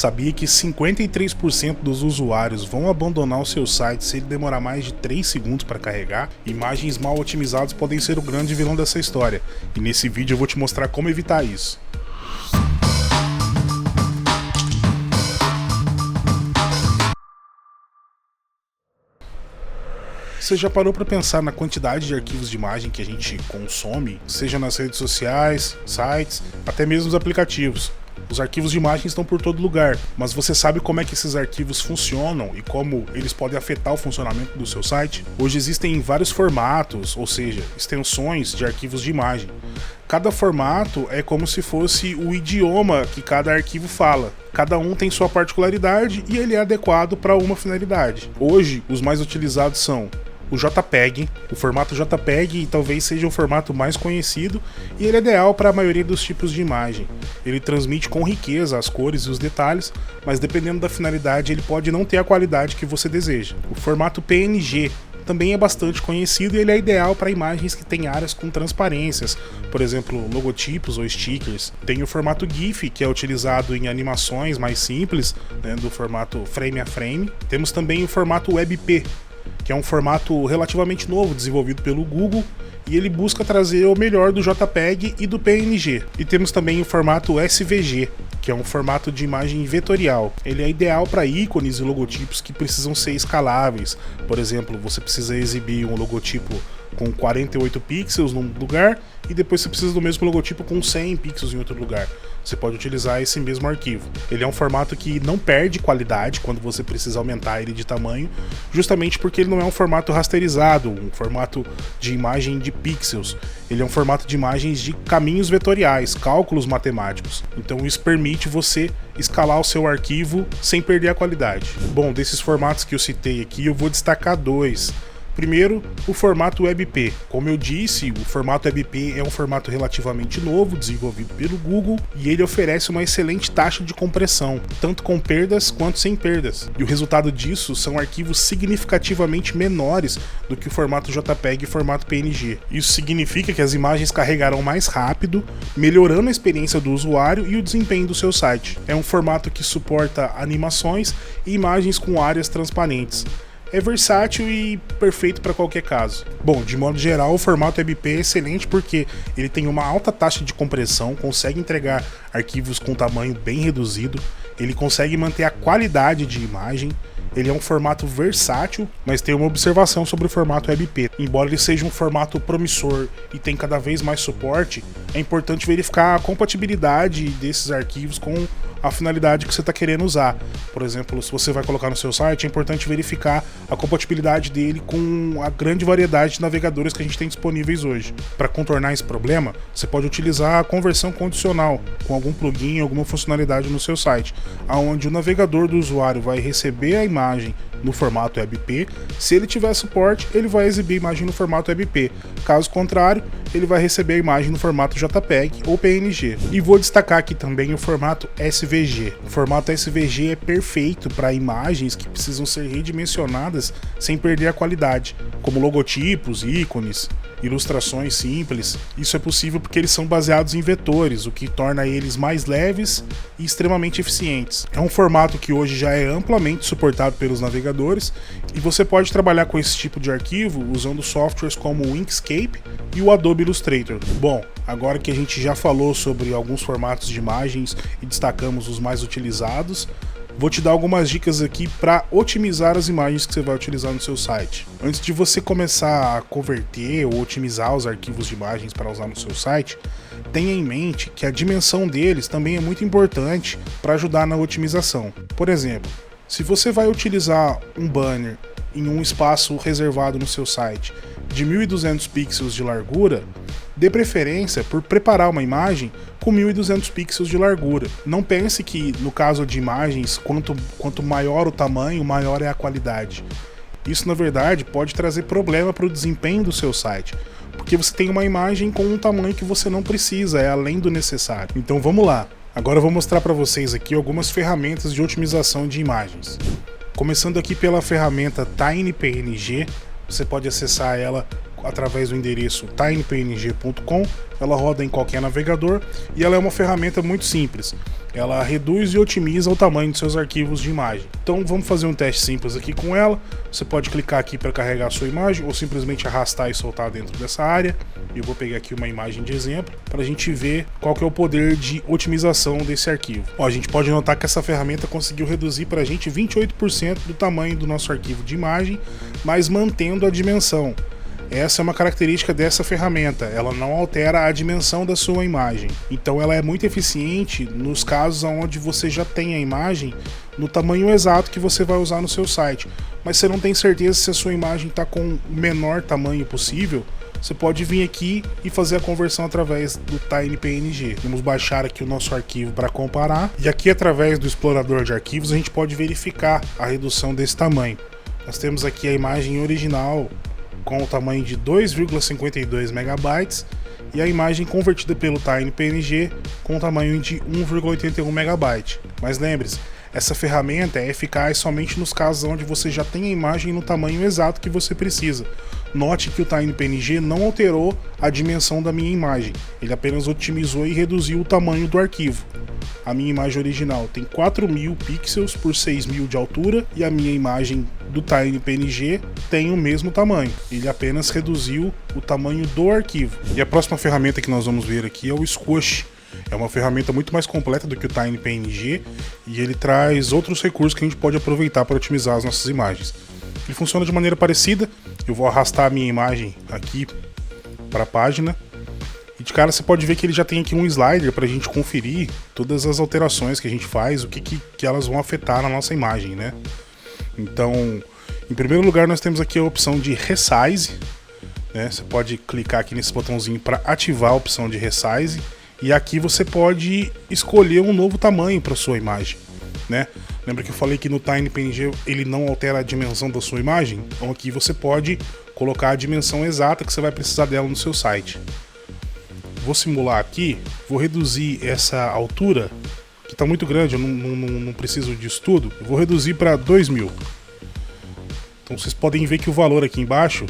Sabia que 53% dos usuários vão abandonar o seu site se ele demorar mais de 3 segundos para carregar? Imagens mal otimizadas podem ser o grande vilão dessa história, e nesse vídeo eu vou te mostrar como evitar isso. Você já parou para pensar na quantidade de arquivos de imagem que a gente consome, seja nas redes sociais, sites, até mesmo nos aplicativos? Os arquivos de imagem estão por todo lugar, mas você sabe como é que esses arquivos funcionam e como eles podem afetar o funcionamento do seu site? Hoje existem vários formatos, ou seja, extensões de arquivos de imagem. Cada formato é como se fosse o idioma que cada arquivo fala. Cada um tem sua particularidade e ele é adequado para uma finalidade. Hoje, os mais utilizados são o JPEG, o formato JPEG talvez seja o formato mais conhecido e ele é ideal para a maioria dos tipos de imagem. Ele transmite com riqueza as cores e os detalhes, mas dependendo da finalidade ele pode não ter a qualidade que você deseja. O formato PNG também é bastante conhecido e ele é ideal para imagens que têm áreas com transparências, por exemplo, logotipos ou stickers. Tem o formato GIF, que é utilizado em animações mais simples, do formato frame a frame. Temos também o formato WebP, que é um formato relativamente novo, desenvolvido pelo Google, e ele busca trazer o melhor do JPEG e do PNG. E temos também o formato SVG, que é um formato de imagem vetorial. Ele é ideal para ícones e logotipos que precisam ser escaláveis. Por exemplo, você precisa exibir um logotipo com 48 pixels num lugar e depois você precisa do mesmo logotipo com 100 pixels em outro lugar. Você pode utilizar esse mesmo arquivo. Ele é um formato que não perde qualidade quando você precisa aumentar ele de tamanho, justamente porque ele não é um formato rasterizado, um formato de imagem de pixels. Ele é um formato de imagens de caminhos vetoriais, cálculos matemáticos. Então isso permite você escalar o seu arquivo sem perder a qualidade. Bom, desses formatos que eu citei aqui, eu vou destacar dois. Primeiro, o formato WebP. Como eu disse, o formato WebP é um formato relativamente novo, desenvolvido pelo Google, e ele oferece uma excelente taxa de compressão, tanto com perdas quanto sem perdas. E o resultado disso são arquivos significativamente menores do que o formato JPEG e formato PNG. Isso significa que as imagens carregarão mais rápido, melhorando a experiência do usuário e o desempenho do seu site. É um formato que suporta animações e imagens com áreas transparentes. É versátil e perfeito para qualquer caso. Bom, de modo geral, o formato WebP é excelente porque ele tem uma alta taxa de compressão, consegue entregar arquivos com tamanho bem reduzido, ele consegue manter a qualidade de imagem. Ele é um formato versátil, mas tem uma observação sobre o formato WebP. Embora ele seja um formato promissor e tem cada vez mais suporte, é importante verificar a compatibilidade desses arquivos com a finalidade que você está querendo usar. Por exemplo, se você vai colocar no seu site, é importante verificar a compatibilidade dele com a grande variedade de navegadores que a gente tem disponíveis hoje. Para contornar esse problema, você pode utilizar a conversão condicional com algum plugin, alguma funcionalidade no seu site, onde o navegador do usuário vai receber a imagem no formato WebP. Se ele tiver suporte, ele vai exibir a imagem no formato WebP. Caso contrário, ele vai receber a imagem no formato JPEG ou PNG. E vou destacar aqui também o formato SVG. O formato SVG é perfeito para imagens que precisam ser redimensionadas sem perder a qualidade, como logotipos, ícones, ilustrações simples. Isso é possível porque eles são baseados em vetores, o que torna eles mais leves e extremamente eficientes. É um formato que hoje já é amplamente suportado pelos navegadores e você pode trabalhar com esse tipo de arquivo usando softwares como o Inkscape e o Adobe Illustrator. Bom, agora que a gente já falou sobre alguns formatos de imagens e destacamos os mais utilizados, vou te dar algumas dicas aqui para otimizar as imagens que você vai utilizar no seu site. Antes de você começar a converter ou otimizar os arquivos de imagens para usar no seu site, tenha em mente que a dimensão deles também é muito importante para ajudar na otimização. Por exemplo, se você vai utilizar um banner em um espaço reservado no seu site de 1200 pixels de largura, dê preferência por preparar uma imagem com 1200 pixels de largura. Não pense que, no caso de imagens, quanto maior o tamanho, maior é a qualidade. Isso, na verdade, pode trazer problema para o desempenho do seu site, porque você tem uma imagem com um tamanho que você não precisa, é além do necessário. Então vamos lá. Agora eu vou mostrar para vocês aqui algumas ferramentas de otimização de imagens. Começando aqui pela ferramenta TinyPNG, você pode acessar ela através do endereço tinypng.com. Ela roda em qualquer navegador e ela é uma ferramenta muito simples. ela reduz e otimiza o tamanho dos seus arquivos de imagem. Então vamos fazer um teste simples aqui com ela. Você pode clicar aqui para carregar a sua imagem ou simplesmente arrastar e soltar dentro dessa área. Eu vou pegar aqui uma imagem de exemplo para a gente ver qual que é o poder de otimização desse arquivo. Ó, a gente pode notar que essa ferramenta conseguiu reduzir para a gente 28% do tamanho do nosso arquivo de imagem, mas mantendo a dimensão. Essa é uma característica dessa ferramenta, ela não altera a dimensão da sua imagem. Então ela é muito eficiente nos casos onde você já tem a imagem no tamanho exato que você vai usar no seu site, mas você não tem certeza se a sua imagem está com o menor tamanho possível. Você pode vir aqui e fazer a conversão através do TinyPNG. Vamos baixar aqui o nosso arquivo para comparar. E aqui, através do explorador de arquivos, a gente pode verificar a redução desse tamanho. Nós temos aqui a imagem original com o tamanho de 2,52 MB e a imagem convertida pelo TinyPNG com o tamanho de 1,81 MB. Mas lembre-se, essa ferramenta é eficaz somente nos casos onde você já tem a imagem no tamanho exato que você precisa. Note que o TinyPNG não alterou a dimensão da minha imagem, ele apenas otimizou e reduziu o tamanho do arquivo. A minha imagem original tem 4.000 pixels por 6.000 de altura e a minha imagem do TinyPNG tem o mesmo tamanho, ele apenas reduziu o tamanho do arquivo. E a próxima ferramenta que nós vamos ver aqui é o Squoosh. É uma ferramenta muito mais completa do que o TinyPNG e ele traz outros recursos que a gente pode aproveitar para otimizar as nossas imagens. Ele funciona de maneira parecida. Eu vou arrastar a minha imagem aqui para a página e de cara você pode ver que ele já tem aqui um slider para a gente conferir todas as alterações que a gente faz, o que elas vão afetar na nossa imagem, né? Então, em primeiro lugar, nós temos aqui a opção de Resize, né? Você pode clicar aqui nesse botãozinho para ativar a opção de Resize. E aqui você pode escolher um novo tamanho para sua imagem, né? Lembra que eu falei que no TinyPNG ele não altera a dimensão da sua imagem? Então aqui você pode colocar a dimensão exata que você vai precisar dela no seu site. Vou simular aqui, vou reduzir essa altura, que está muito grande, eu não preciso disso tudo. Eu vou reduzir para 2.000. Então vocês podem ver que o valor aqui embaixo,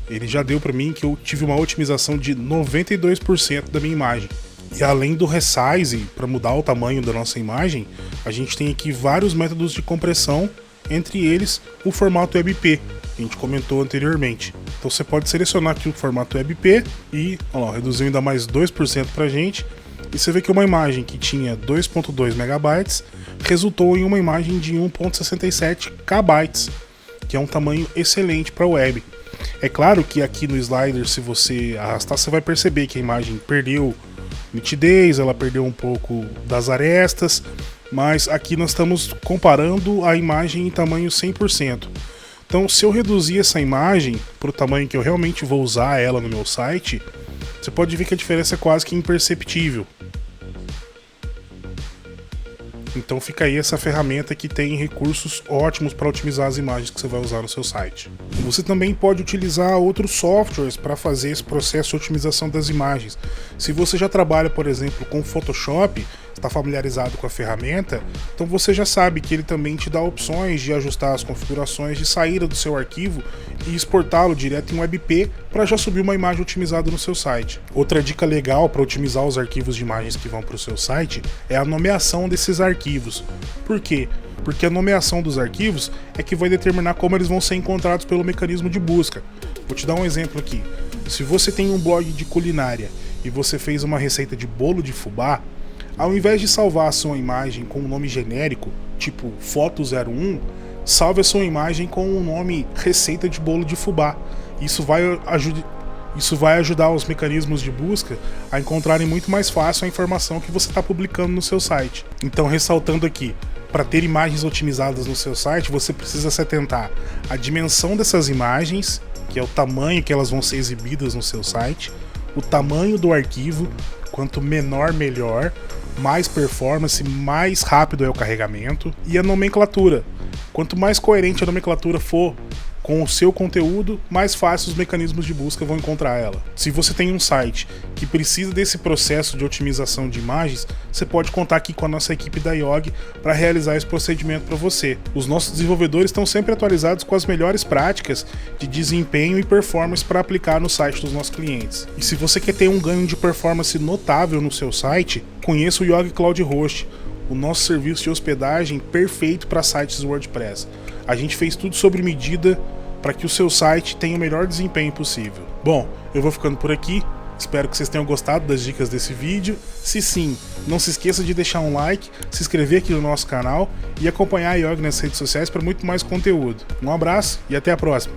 ele já deu para mim que eu tive uma otimização de 92% da minha imagem. E além do Resize, para mudar o tamanho da nossa imagem, a gente tem aqui vários métodos de compressão, entre eles o formato WebP, que a gente comentou anteriormente. Então você pode selecionar aqui o formato WebP e reduziu ainda mais 2% para a gente. E você vê que uma imagem que tinha 2.2 MB resultou em uma imagem de 1.67 KB, que é um tamanho excelente para a web. É claro que aqui no slider, se você arrastar, você vai perceber que a imagem perdeu nitidez, ela perdeu um pouco das arestas, mas aqui nós estamos comparando a imagem em tamanho 100%. Então, se eu reduzir essa imagem para o tamanho que eu realmente vou usar ela no meu site, você pode ver que a diferença é quase que imperceptível. Então fica aí essa ferramenta que tem recursos ótimos para otimizar as imagens que você vai usar no seu site. Você também pode utilizar outros softwares para fazer esse processo de otimização das imagens. Se você já trabalha, por exemplo, com Photoshop, está familiarizado com a ferramenta, então você já sabe que ele também te dá opções de ajustar as configurações de saída do seu arquivo e exportá-lo direto em WebP para já subir uma imagem otimizada no seu site. Outra dica legal para otimizar os arquivos de imagens que vão para o seu site é a nomeação desses arquivos. Por quê? Porque a nomeação dos arquivos é que vai determinar como eles vão ser encontrados pelo mecanismo de busca. Vou te dar um exemplo aqui. Se você tem um blog de culinária e você fez uma receita de bolo de fubá, ao invés de salvar a sua imagem com um nome genérico, tipo Foto01, salve a sua imagem com o nome Receita de Bolo de Fubá. Isso vai ajudar os mecanismos de busca a encontrarem muito mais fácil a informação que você está publicando no seu site. Então, ressaltando aqui, para ter imagens otimizadas no seu site, você precisa se atentar à dimensão dessas imagens, que é o tamanho que elas vão ser exibidas no seu site, o tamanho do arquivo, quanto menor melhor, mais performance, mais rápido é o carregamento, e a nomenclatura. Quanto mais coerente a nomenclatura for com o seu conteúdo, mais fácil os mecanismos de busca vão encontrar ela. Se você tem um site que precisa desse processo de otimização de imagens, você pode contar aqui com a nossa equipe da IOG para realizar esse procedimento para você. Os nossos desenvolvedores estão sempre atualizados com as melhores práticas de desempenho e performance para aplicar no site dos nossos clientes. E se você quer ter um ganho de performance notável no seu site, conheça o IOG Cloud Host. o nosso serviço de hospedagem perfeito para sites WordPress. A gente fez tudo sobre medida para que o seu site tenha o melhor desempenho possível. Bom, eu vou ficando por aqui. Espero que vocês tenham gostado das dicas desse vídeo. Se sim, não se esqueça de deixar um like, se inscrever aqui no nosso canal e acompanhar a Yogi nas redes sociais para muito mais conteúdo. Um abraço e até a próxima!